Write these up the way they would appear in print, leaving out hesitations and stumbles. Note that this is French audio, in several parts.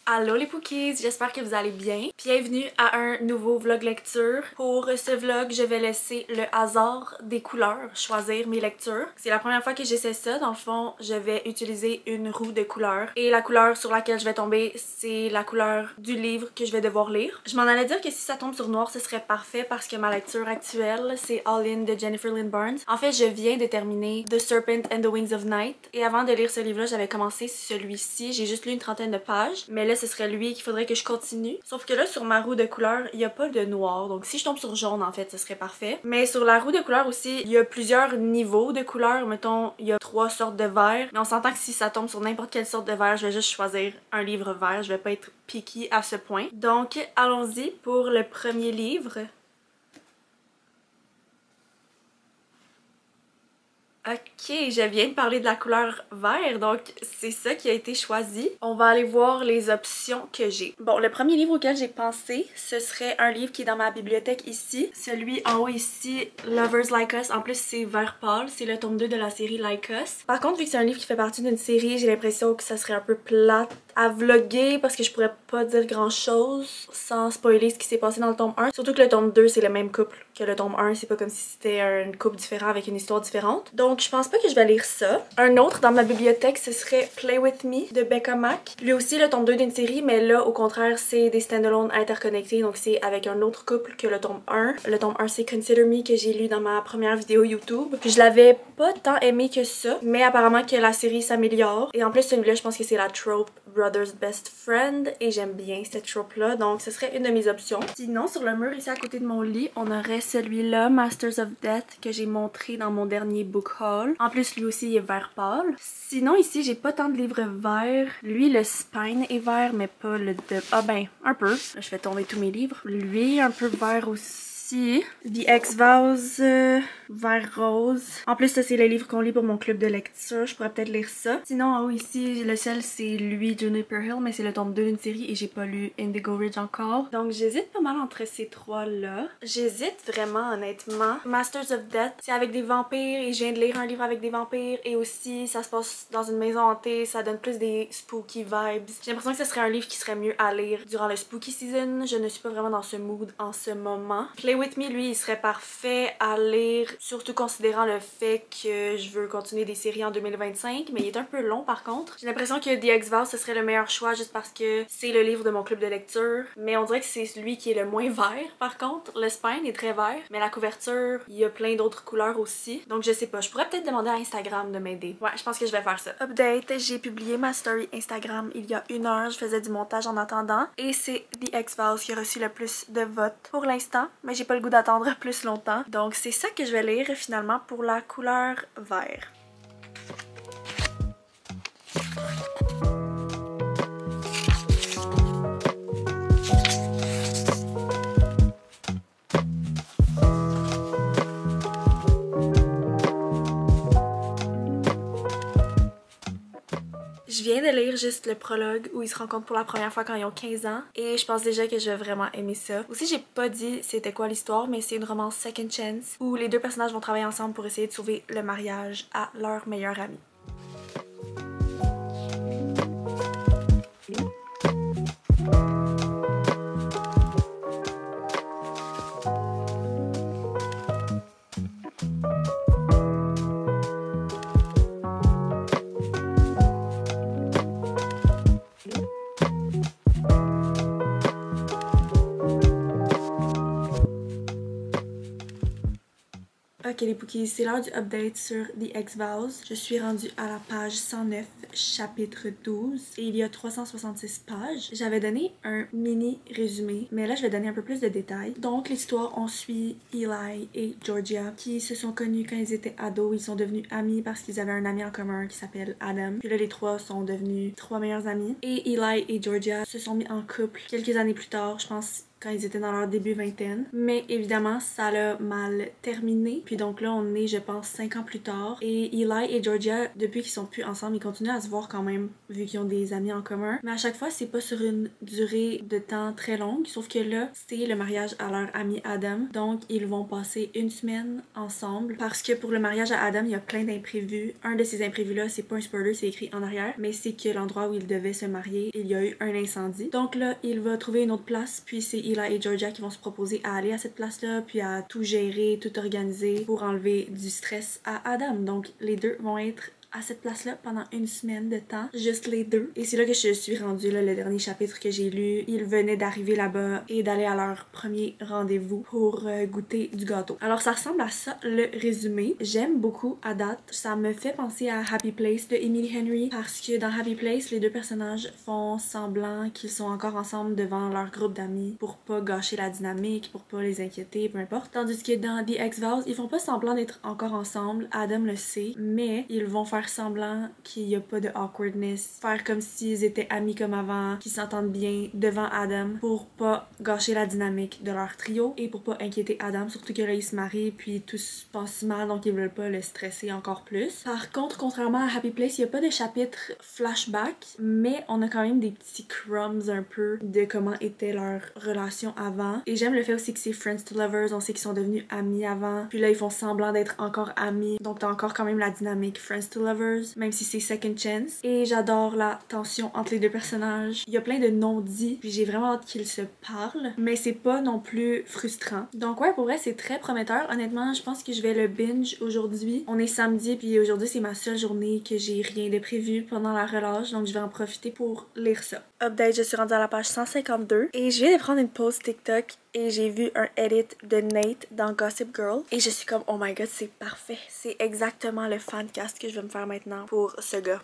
Allô les Pookies, j'espère que vous allez bien. Bienvenue à un nouveau vlog lecture. Pour ce vlog, je vais laisser le hasard des couleurs choisir mes lectures. C'est la première fois que j'essaie ça. Dans le fond, je vais utiliser une roue de couleurs. Et la couleur sur laquelle je vais tomber, c'est la couleur du livre que je vais devoir lire. Je m'en allais dire que si ça tombe sur noir, ce serait parfait parce que ma lecture actuelle, c'est All In de Jennifer Lynn Barnes. En fait, je viens de terminer The Serpent and the Wings of Night. Et avant de lire ce livre-là, j'avais commencé celui-ci. J'ai juste lu une trentaine de pages. Mais là, ce serait lui qu'il faudrait que je continue. Sauf que là, sur ma roue de couleur, il n'y a pas de noir. Donc si je tombe sur jaune, en fait, ce serait parfait. Mais sur la roue de couleur aussi, il y a plusieurs niveaux de couleurs. Mettons, il y a 3 sortes de vert. Mais on s'entend que si ça tombe sur n'importe quelle sorte de vert, je vais juste choisir un livre vert. Je vais pas être picky à ce point. Donc, allons-y pour le premier livre. Ok, je viens de parler de la couleur vert, donc c'est ça qui a été choisi. On va aller voir les options que j'ai. Bon, le premier livre auquel j'ai pensé, ce serait un livre qui est dans ma bibliothèque ici. Celui en haut ici, Lovers Like Us. En plus, c'est vert pâle, c'est le tome 2 de la série Like Us. Par contre, vu que c'est un livre qui fait partie d'une série, j'ai l'impression que ça serait un peu plate à vlogger parce que je pourrais pas dire grand chose sans spoiler ce qui s'est passé dans le tome 1. Surtout que le tome 2, c'est le même couple que le tome 1. C'est pas comme si c'était une couple différente avec une histoire différente. Donc, je pense pas que je vais lire ça. Un autre dans ma bibliothèque, ce serait Play With Me de Becca Mack. Lui aussi, le tome 2 d'une série, mais là, au contraire, c'est des stand-alone interconnectés. Donc, c'est avec un autre couple que le tome 1. Le tome 1, c'est Consider Me que j'ai lu dans ma première vidéo YouTube. Je l'avais pas tant aimé que ça, mais apparemment que la série s'améliore. Et en plus, celui-là, je pense que c'est la trope Brother's Best Friend et j'aime bien cette trope-là. Donc, ce serait une de mes options. Sinon, sur le mur ici à côté de mon lit, on aurait celui-là, Masters of Death, que j'ai montré dans mon dernier book haul. En plus, lui aussi, il est vert pâle. Sinon, ici, j'ai pas tant de livres verts. Lui, le Spine est vert, mais pas le de... Ah ben, un peu. Là, je fais tomber tous mes livres. Lui, un peu vert aussi. The X-Vows, vert rose. En plus, ça, c'est le livre qu'on lit pour mon club de lecture. Je pourrais peut-être lire ça. Sinon, en haut ici, le ciel, c'est lui, Juniper Hill, mais c'est le tome 2 d'une série et j'ai pas lu Indigo Ridge encore. Donc, j'hésite pas mal entre ces trois-là. J'hésite vraiment, honnêtement. Masters of Death, c'est avec des vampires et je viens de lire un livre avec des vampires et aussi, ça se passe dans une maison hantée. Ça donne plus des spooky vibes. J'ai l'impression que ce serait un livre qui serait mieux à lire durant le spooky season. Je ne suis pas vraiment dans ce mood en ce moment. Play With Me, lui, il serait parfait à lire, surtout considérant le fait que je veux continuer des séries en 2025, mais il est un peu long par contre. J'ai l'impression que The X-Vows, ce serait le meilleur choix juste parce que c'est le livre de mon club de lecture, mais on dirait que c'est lui qui est le moins vert par contre. Le spine est très vert, mais la couverture, il y a plein d'autres couleurs aussi. Donc je sais pas, je pourrais peut-être demander à Instagram de m'aider. Ouais, je pense que je vais faire ça. Update, j'ai publié ma story Instagram il y a 1 heure, je faisais du montage en attendant, et c'est The X-Vows qui a reçu le plus de votes pour l'instant, mais j'ai pas le goût d'attendre plus longtemps. Donc c'est ça que je vais lire finalement pour la couleur vert. Je viens de lire juste le prologue où ils se rencontrent pour la première fois quand ils ont 15 ans et je pense déjà que je vais vraiment aimer ça. Aussi, j'ai pas dit c'était quoi l'histoire, mais c'est une romance Second Chance où les deux personnages vont travailler ensemble pour essayer de sauver le mariage à leur meilleur ami. Ok les Pookies, c'est l'heure du update sur The X-Vows. Je suis rendue à la page 109, chapitre 12 et il y a 366 pages. J'avais donné un mini résumé, mais là je vais donner un peu plus de détails. Donc l'histoire, on suit Eli et Georgia qui se sont connus quand ils étaient ados. Ils sont devenus amis parce qu'ils avaient un ami en commun qui s'appelle Adam. Puis là les trois sont devenus 3 meilleurs amis. Et Eli et Georgia se sont mis en couple quelques années plus tard, je pense quand ils étaient dans leur début vingtaine. Mais évidemment, ça l'a mal terminé. Puis donc là, on est, je pense, 5 ans plus tard. Et Eli et Georgia, depuis qu'ils sont plus ensemble, ils continuent à se voir quand même, vu qu'ils ont des amis en commun. Mais à chaque fois, c'est pas sur une durée de temps très longue. Sauf que là, c'est le mariage à leur ami Adam. Donc, ils vont passer une semaine ensemble. Parce que pour le mariage à Adam, il y a plein d'imprévus. Un de ces imprévus-là, c'est pas un spoiler, c'est écrit en arrière. Mais c'est que l'endroit où ils devaient se marier, il y a eu un incendie. Donc là, il va trouver une autre place. Puis c'est Eli et Georgia qui vont se proposer à aller à cette place-là. Puis à tout gérer, tout organiser pour enlever du stress à Adam. Donc, les deux vont être à cette place-là pendant une semaine de temps, juste les deux. Et c'est là que je suis rendue, là, le dernier chapitre que j'ai lu. Ils venaient d'arriver là-bas et d'aller à leur premier rendez-vous pour goûter du gâteau. Alors ça ressemble à ça, le résumé. J'aime beaucoup à date. Ça me fait penser à Happy Place de Emily Henry parce que dans Happy Place, les deux personnages font semblant qu'ils sont encore ensemble devant leur groupe d'amis pour pas gâcher la dynamique, pour pas les inquiéter, peu importe. Tandis que dans The X-Files, ils font pas semblant d'être encore ensemble. Adam le sait, mais ils vont faire semblant qu'il n'y a pas de awkwardness, faire comme s'ils étaient amis comme avant, qu'ils s'entendent bien devant Adam pour pas gâcher la dynamique de leur trio et pour pas inquiéter Adam, surtout que là ils se marient puis tout se passe mal donc ils veulent pas le stresser encore plus. Par contre, contrairement à Happy Place, il y a pas de chapitre flashback, mais on a quand même des petits crumbs un peu de comment était leur relation avant. Et j'aime le fait aussi que c'est Friends to Lovers, on sait qu'ils sont devenus amis avant, puis là ils font semblant d'être encore amis, donc t'as encore quand même la dynamique Friends to Lovers, même si c'est Second Chance. Et j'adore la tension entre les deux personnages. Il y a plein de non-dits, puis j'ai vraiment hâte qu'ils se parlent, mais c'est pas non plus frustrant. Donc ouais, pour vrai, c'est très prometteur. Honnêtement, je pense que je vais le binge aujourd'hui. On est samedi, puis aujourd'hui, c'est ma seule journée que j'ai rien de prévu pendant la relâche, donc je vais en profiter pour lire ça. Update, je suis rendue à la page 152 et je viens de prendre une pause TikTok et j'ai vu un edit de Nate dans Gossip Girl et je suis comme oh my god, c'est parfait. C'est exactement le fancast que je vais me faire maintenant pour ce gars.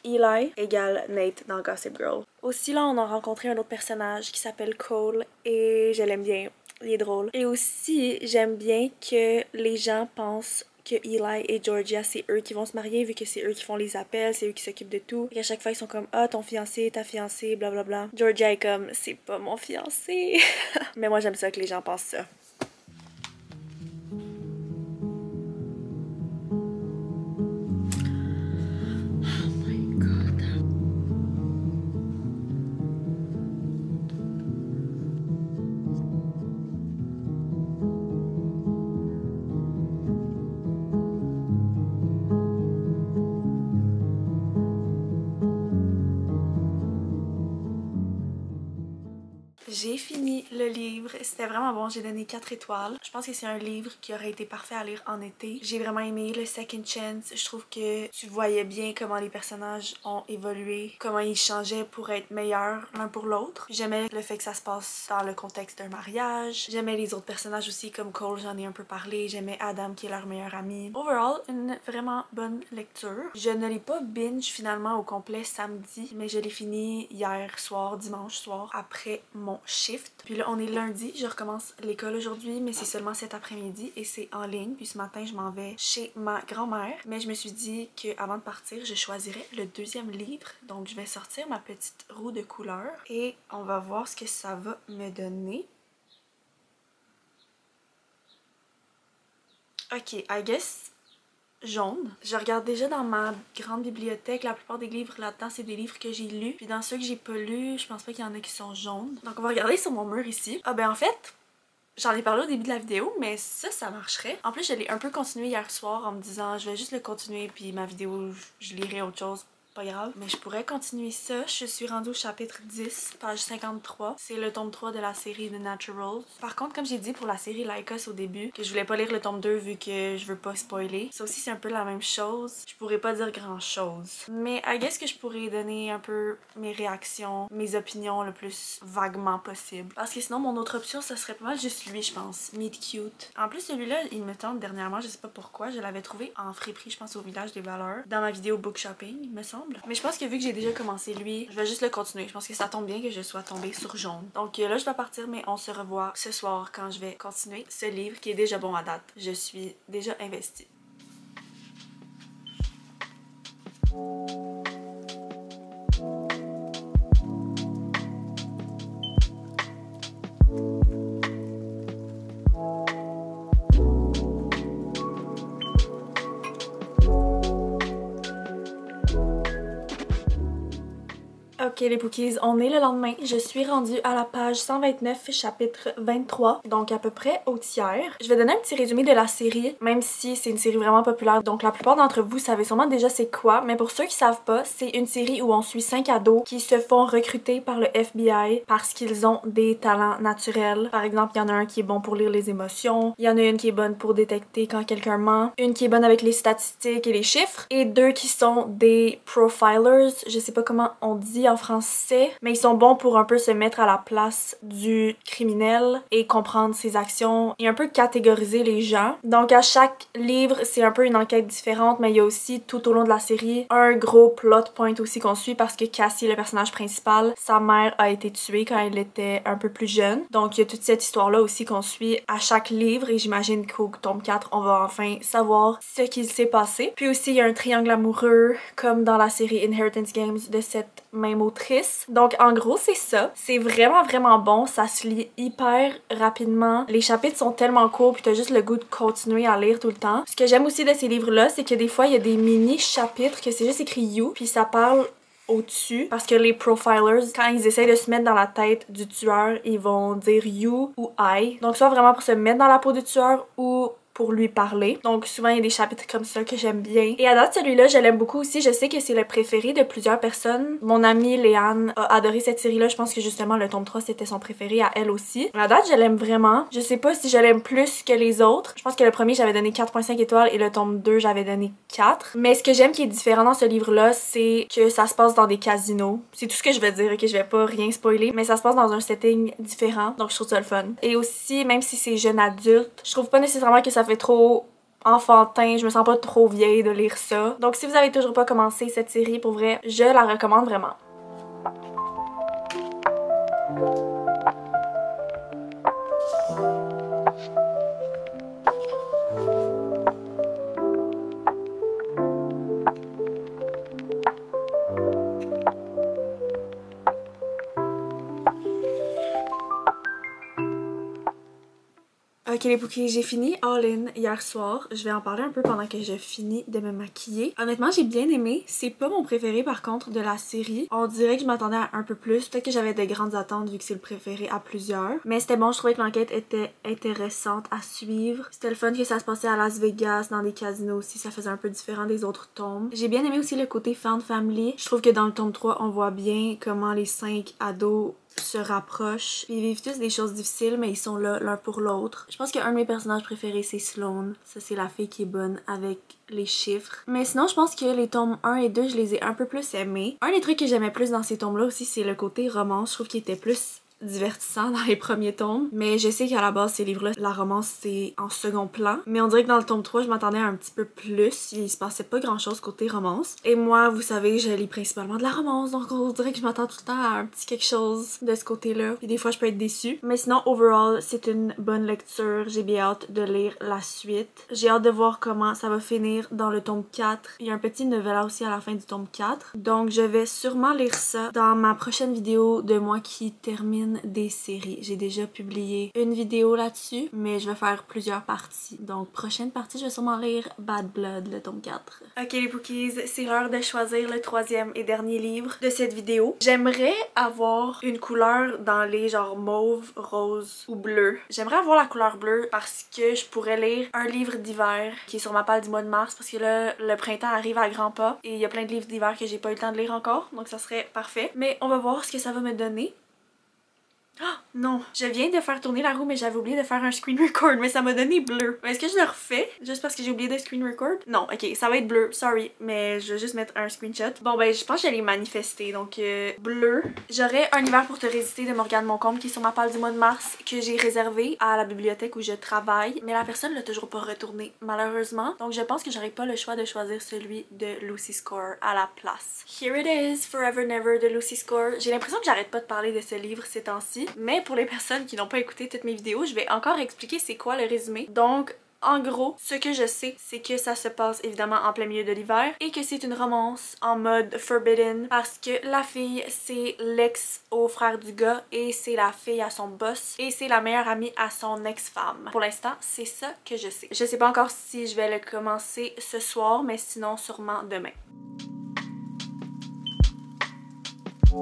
Eli égale Nate dans Gossip Girl. Aussi là, on a rencontré un autre personnage qui s'appelle Cole et je l'aime bien. Il est drôle. Et aussi, j'aime bien que les gens pensent que Eli et Georgia, c'est eux qui vont se marier vu que c'est eux qui font les appels, c'est eux qui s'occupent de tout. Et à chaque fois, ils sont comme ah, ton fiancé, ta fiancée, blablabla. Georgia est comme c'est pas mon fiancé. Mais moi, j'aime ça que les gens pensent ça. J'ai fini le livre, c'était vraiment bon, j'ai donné 4 étoiles. Je pense que c'est un livre qui aurait été parfait à lire en été. J'ai vraiment aimé le Second Chance, je trouve que tu voyais bien comment les personnages ont évolué, comment ils changeaient pour être meilleurs l'un pour l'autre. J'aimais le fait que ça se passe dans le contexte d'un mariage. J'aimais les autres personnages aussi, comme Cole, j'en ai un peu parlé. J'aimais Adam qui est leur meilleur ami. Overall, une vraiment bonne lecture. Je ne l'ai pas binge finalement au complet samedi, mais je l'ai fini hier soir, dimanche soir, après mon shift. Puis là, on est lundi, je recommence l'école aujourd'hui, mais c'est seulement cet après-midi et c'est en ligne. Puis ce matin, je m'en vais chez ma grand-mère. Mais je me suis dit qu'avant de partir, je choisirais le deuxième livre. Donc, je vais sortir ma petite roue de couleurs et on va voir ce que ça va me donner. Ok, I guess jaune. Je regarde déjà dans ma grande bibliothèque, la plupart des livres là-dedans, c'est des livres que j'ai lus. Puis dans ceux que j'ai pas lus, je pense pas qu'il y en a qui sont jaunes. Donc on va regarder sur mon mur ici. Ah ben en fait, j'en ai parlé au début de la vidéo, mais ça marcherait. En plus, je l'ai un peu continué hier soir en me disant je vais juste le continuer puis ma vidéo, je lirai autre chose. Pas grave, mais je pourrais continuer ça. Je suis rendue au chapitre 10, page 53. C'est le tome 3 de la série The Naturals. Par contre, comme j'ai dit pour la série Like Us au début, que je voulais pas lire le tome 2 vu que je veux pas spoiler. Ça aussi, c'est un peu la même chose. Je pourrais pas dire grand chose. Mais I guess que je pourrais donner un peu mes réactions, mes opinions le plus vaguement possible. Parce que sinon, mon autre option, ça serait pas mal juste lui, je pense. Meet Cute. En plus, celui-là, il me tente dernièrement, je sais pas pourquoi. Je l'avais trouvé en friperie, je pense, au Village des Valeurs. Dans ma vidéo book shopping, il me semble. Mais je pense que vu que j'ai déjà commencé lui, je vais juste le continuer. Je pense que ça tombe bien que je sois tombée sur jaune. Donc là, je dois partir, mais on se revoit ce soir quand je vais continuer ce livre qui est déjà bon à date. Je suis déjà investie. les Pookies, on est le lendemain. Je suis rendue à la page 129, chapitre 23, donc à peu près au tiers. Je vais donner un petit résumé de la série, même si c'est une série vraiment populaire, donc la plupart d'entre vous savez sûrement déjà c'est quoi, mais pour ceux qui savent pas, c'est une série où on suit 5 ados qui se font recruter par le FBI parce qu'ils ont des talents naturels. Par exemple, il y en a un qui est bon pour lire les émotions, il y en a une qui est bonne pour détecter quand quelqu'un ment, une qui est bonne avec les statistiques et les chiffres, et deux qui sont des profilers, je sais pas comment on dit en français, mais ils sont bons pour un peu se mettre à la place du criminel et comprendre ses actions et un peu catégoriser les gens. Donc à chaque livre, c'est un peu une enquête différente, mais il y a aussi tout au long de la série un gros plot point aussi qu'on suit parce que Cassie, le personnage principal, sa mère a été tuée quand elle était un peu plus jeune. Donc il y a toute cette histoire-là aussi qu'on suit à chaque livre et j'imagine qu'au tome 4, on va enfin savoir ce qu'il s'est passé. Puis aussi, il y a un triangle amoureux comme dans la série Inheritance Games de cette même autrice. Donc en gros, c'est ça. C'est vraiment bon. Ça se lit hyper rapidement. Les chapitres sont tellement courts puis t'as juste le goût de continuer à lire tout le temps. Ce que j'aime aussi de ces livres-là, c'est que des fois, il y a des mini-chapitres que c'est juste écrit You puis ça parle au-dessus parce que les profilers, quand ils essayent de se mettre dans la tête du tueur, ils vont dire you ou I. Donc soit vraiment pour se mettre dans la peau du tueur ou pour lui parler. Donc souvent il y a des chapitres comme ça que j'aime bien. Et à date celui-là je l'aime beaucoup aussi. Je sais que c'est le préféré de plusieurs personnes. Mon amie Léane a adoré cette série-là. Je pense que justement le tome 3 c'était son préféré à elle aussi. À date je l'aime vraiment. Je sais pas si je l'aime plus que les autres. Je pense que le premier j'avais donné 4.5 étoiles et le tome 2 j'avais donné 4. Mais ce que j'aime qui est différent dans ce livre-là, c'est que ça se passe dans des casinos. C'est tout ce que je vais dire, ok? Je vais pas rien spoiler. Mais ça se passe dans un setting différent. Donc je trouve ça le fun. Et aussi, même si c'est jeune adulte, je trouve pas nécessairement que ça fait trop enfantin, je me sens pas trop vieille de lire ça. Donc si vous avez toujours pas commencé cette série, pour vrai, je la recommande vraiment. Ok les Pookies, j'ai fini All In hier soir. Je vais en parler un peu pendant que je finis de me maquiller. Honnêtement, j'ai bien aimé. C'est pas mon préféré par contre de la série. On dirait que je m'attendais à un peu plus. Peut-être que j'avais de grandes attentes vu que c'est le préféré à plusieurs. Mais c'était bon, je trouvais que l'enquête était intéressante à suivre. C'était le fun que ça se passait à Las Vegas, dans des casinos aussi. Ça faisait un peu différent des autres tomes. J'ai bien aimé aussi le côté found family. Je trouve que dans le tome 3, on voit bien comment les 5 ados se rapprochent. Ils vivent tous des choses difficiles, mais ils sont là l'un pour l'autre. Je pense qu'un de mes personnages préférés, c'est Sloane. Ça, c'est la fille qui est bonne avec les chiffres. Mais sinon, je pense que les tomes 1 et 2, je les ai un peu plus aimés. Un des trucs que j'aimais plus dans ces tomes-là aussi, c'est le côté romance. Je trouve qu'il était plus divertissant dans les premiers tomes, mais je sais qu'à la base ces livres-là, la romance c'est en second plan, mais on dirait que dans le tome 3 je m'attendais à un petit peu plus, il se passait pas grand chose côté romance, et moi vous savez je lis principalement de la romance, donc on dirait que je m'attends tout le temps à un petit quelque chose de ce côté-là, et des fois je peux être déçue, mais sinon overall c'est une bonne lecture, j'ai bien hâte de lire la suite, j'ai hâte de voir comment ça va finir dans le tome 4, il y a un petit novella aussi à la fin du tome 4, donc je vais sûrement lire ça dans ma prochaine vidéo de moi qui termine des séries. J'ai déjà publié une vidéo là-dessus, mais je vais faire plusieurs parties. Donc, prochaine partie, je vais sûrement lire Bad Blood, le tome 4. Ok les Pookies, c'est l'heure de choisir le troisième et dernier livre de cette vidéo. J'aimerais avoir une couleur dans les genre mauve, rose ou bleu. J'aimerais avoir la couleur bleue parce que je pourrais lire un livre d'hiver qui est sur ma palle du mois de mars parce que là, le printemps arrive à grands pas et il y a plein de livres d'hiver que j'ai pas eu le temps de lire encore, donc ça serait parfait. Mais on va voir ce que ça va me donner. Oh, non, je viens de faire tourner la roue mais j'avais oublié de faire un screen record mais ça m'a donné bleu. Est-ce que je le refais juste parce que j'ai oublié de screen record? Non, ok, ça va être bleu, sorry, mais je vais juste mettre un screenshot. Bon ben je pense que j'allais manifester, donc bleu. J'aurais Un hiver pour te résister de Morgane Moncombe qui est sur ma palle du mois de mars que j'ai réservé à la bibliothèque où je travaille, mais la personne l'a toujours pas retourné malheureusement, donc je pense que j'aurais pas le choix de choisir celui de Lucy Score à la place. Here it is, Forever Never de Lucy Score. J'ai l'impression que j'arrête pas de parler de ce livre ces temps-ci, mais pour les personnes qui n'ont pas écouté toutes mes vidéos, je vais encore expliquer c'est quoi le résumé. Donc, en gros, ce que je sais, c'est que ça se passe évidemment en plein milieu de l'hiver et que c'est une romance en mode forbidden parce que la fille, c'est l'ex au frère du gars et c'est la fille à son boss et c'est la meilleure amie à son ex-femme. Pour l'instant, c'est ça que je sais. Je sais pas encore si je vais le commencer ce soir, mais sinon sûrement demain. Ok,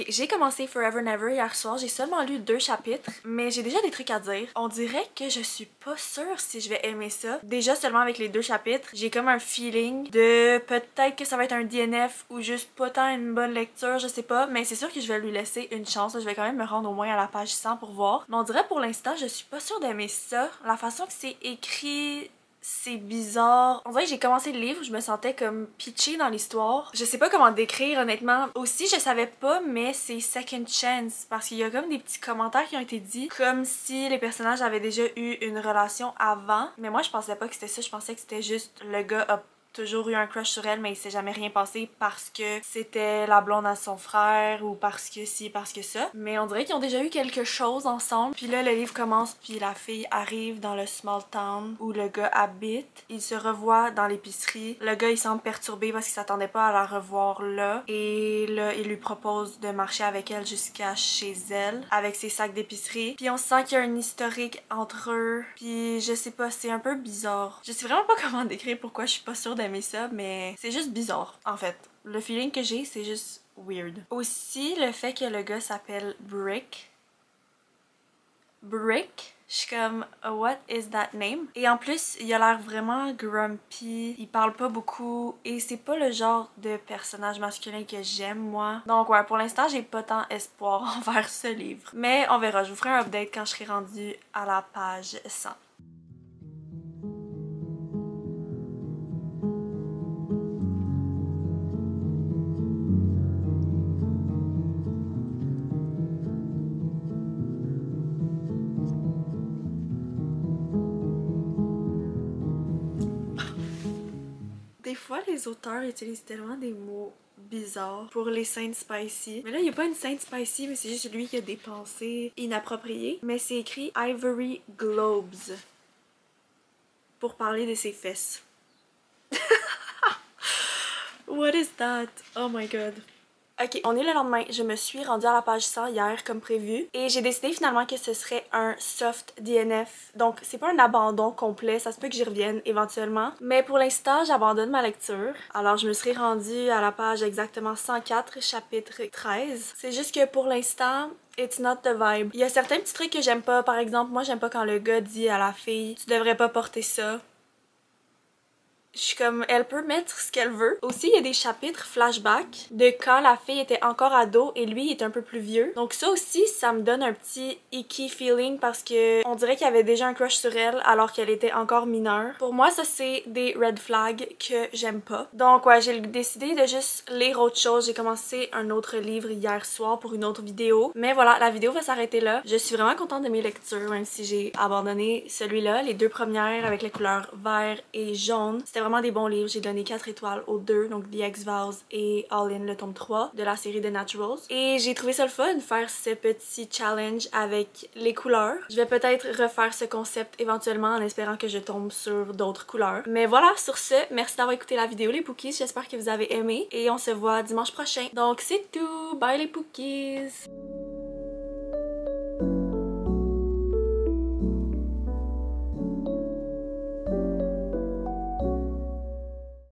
j'ai commencé Forever Never hier soir, j'ai seulement lu 2 chapitres, mais j'ai déjà des trucs à dire. On dirait que je suis pas sûre si je vais aimer ça. Déjà seulement avec les 2 chapitres, j'ai comme un feeling de peut-être que ça va être un DNF ou juste pas tant une bonne lecture, je sais pas, mais c'est sûr que je vais lui laisser une chance. Je vais quand même me rendre au moins à la page 100 pour voir. Mais on dirait pour l'instant, je suis pas sûre d'aimer ça. La façon que c'est écrit... c'est bizarre. On dirait que j'ai commencé le livre, je me sentais comme pitchée dans l'histoire. Je sais pas comment décrire honnêtement. Aussi, je savais pas, mais c'est Second Chance parce qu'il y a comme des petits commentaires qui ont été dits comme si les personnages avaient déjà eu une relation avant. Mais moi, je pensais pas que c'était ça. Je pensais que c'était juste le gars a toujours eu un crush sur elle, mais il s'est jamais rien passé parce que c'était la blonde à son frère ou parce que ci, parce que ça. Mais on dirait qu'ils ont déjà eu quelque chose ensemble. Puis là, le livre commence, puis la fille arrive dans le small town où le gars habite. Il se revoit dans l'épicerie. Le gars, il semble perturbé parce qu'il s'attendait pas à la revoir là. Et là, il lui propose de marcher avec elle jusqu'à chez elle avec ses sacs d'épicerie. Puis on sent qu'il y a un historique entre eux. Puis je sais pas, c'est un peu bizarre. Je sais vraiment pas comment décrire pourquoi je suis pas sûre d'aimer ça, mais c'est juste bizarre en fait. Le feeling que j'ai, c'est juste weird. Aussi, le fait que le gars s'appelle Brick. Brick? Je suis comme, what is that name? Et en plus, il a l'air vraiment grumpy, il parle pas beaucoup et c'est pas le genre de personnage masculin que j'aime moi. Donc ouais, pour l'instant, j'ai pas tant espoir envers ce livre. Mais on verra, je vous ferai un update quand je serai rendue à la page 100. Des fois, les auteurs utilisent tellement des mots bizarres pour les scènes spicy. Mais là, il n'y a pas une scène spicy, mais c'est juste lui qui a des pensées inappropriées. Mais c'est écrit Ivory Globes pour parler de ses fesses. What is that? Oh my god. Ok, on est le lendemain. Je me suis rendue à la page 100 hier comme prévu et j'ai décidé finalement que ce serait un soft DNF. Donc c'est pas un abandon complet, ça se peut que j'y revienne éventuellement. Mais pour l'instant, j'abandonne ma lecture. Alors je me serais rendue à la page exactement 104, chapitre 13. C'est juste que pour l'instant, it's not the vibe. Il y a certains petits trucs que j'aime pas. Par exemple, moi j'aime pas quand le gars dit à la fille « Tu devrais pas porter ça ». Je suis comme, elle peut mettre ce qu'elle veut. Aussi, il y a des chapitres flashback de quand la fille était encore ado et lui est un peu plus vieux. Donc ça aussi, ça me donne un petit icky feeling parce que on dirait qu'il y avait déjà un crush sur elle alors qu'elle était encore mineure. Pour moi, ça c'est des red flags que j'aime pas. Donc ouais, j'ai décidé de juste lire autre chose. J'ai commencé un autre livre hier soir pour une autre vidéo. Mais voilà, la vidéo va s'arrêter là. Je suis vraiment contente de mes lectures, même si j'ai abandonné celui-là. Les 2 premières avec les couleurs vert et jaune. C'était vraiment des bons livres. J'ai donné 4 étoiles aux 2, donc The X-Files et All In, le tome 3 de la série The Naturals. Et j'ai trouvé ça le fun de faire ce petit challenge avec les couleurs. Je vais peut-être refaire ce concept éventuellement en espérant que je tombe sur d'autres couleurs. Mais voilà, sur ce, merci d'avoir écouté la vidéo les Pookies. J'espère que vous avez aimé et on se voit dimanche prochain. Donc c'est tout! Bye les Pookies!